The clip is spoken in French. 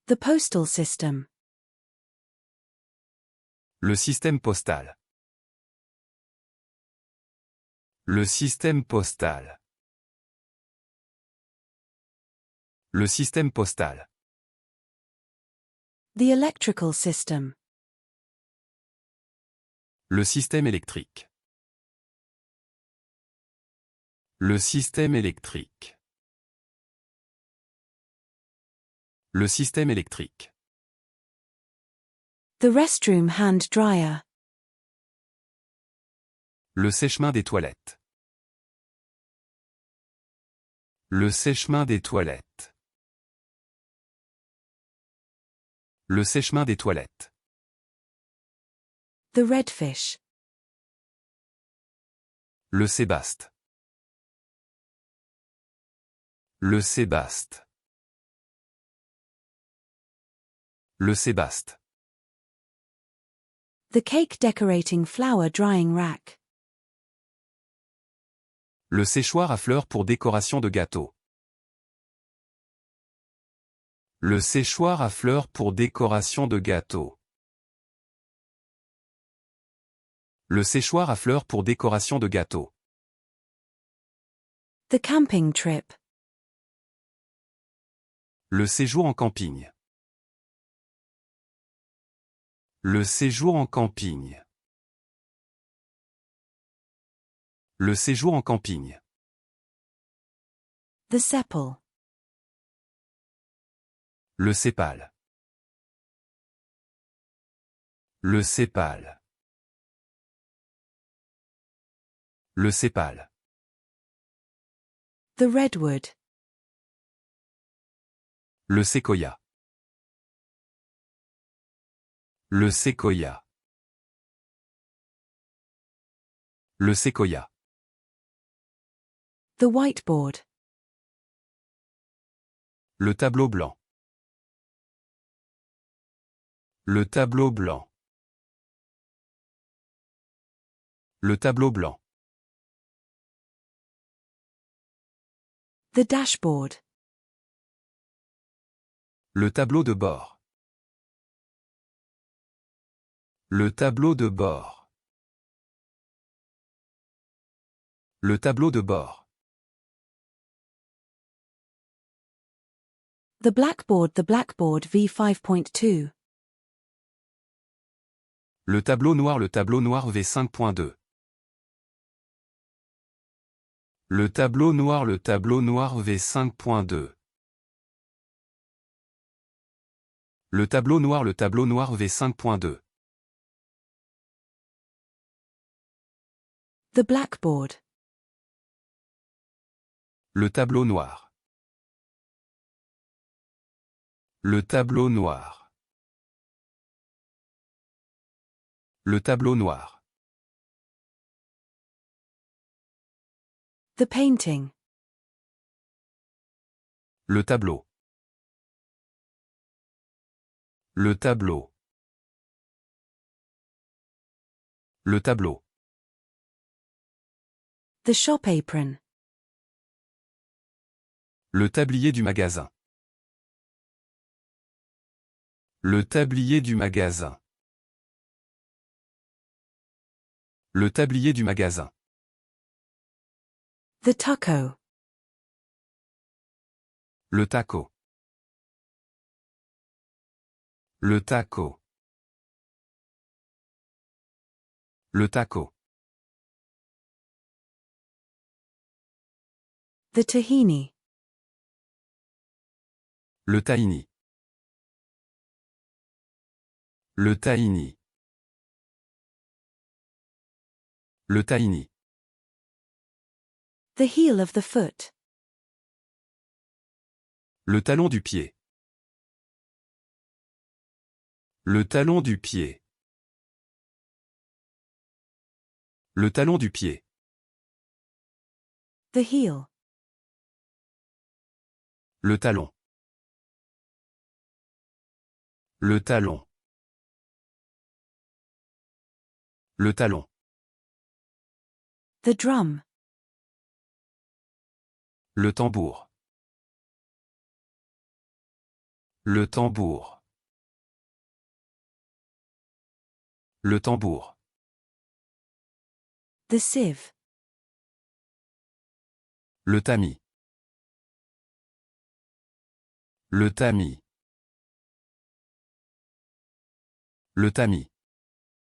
The postal system. Le système postal. Le système postal. Le système postal. The electrical system. Le système électrique. Le système électrique. Le système électrique. The restroom hand dryer. Le sèche-main des toilettes. Le sèche-main des toilettes. Le sèche-main des toilettes. The redfish. Le sébaste. Le sébaste. Le sébaste. The cake decorating flower drying rack. Le séchoir à fleurs pour décoration de gâteau. Le séchoir à fleurs pour décoration de gâteau. Le séchoir à fleurs pour décoration de gâteau. The camping trip. Le séjour en camping. Le séjour en camping. Le séjour en camping. The sepal. Le sépal. Le sépal. Le sépal. The redwood. Le séquoia. Le séquoia. Le séquoia. The whiteboard. Le tableau blanc. Le tableau blanc. Le tableau blanc. The dashboard. Le tableau de bord. Le tableau de bord. Le tableau de bord. The blackboard V5.2. Le tableau noir V5.2. Le tableau noir V5.2. Le tableau noir V5.2. The blackboard. Le tableau noir. Le tableau noir. Le tableau noir. The painting. Le tableau. Le tableau. Le tableau. The shop apron. Le tablier du magasin. Le tablier du magasin. Le tablier du magasin. The taco. Le taco. Le taco. Le taco. The tahini. Le tahini. Le tahini. Le tahini. The heel of the foot. Le talon du pied. Le talon du pied. Le talon du pied. The heel. Le talon. Le talon. Le talon. The drum. Le tambour. Le tambour. Le tambour. The sieve. Le tamis. Le tamis. Le tamis.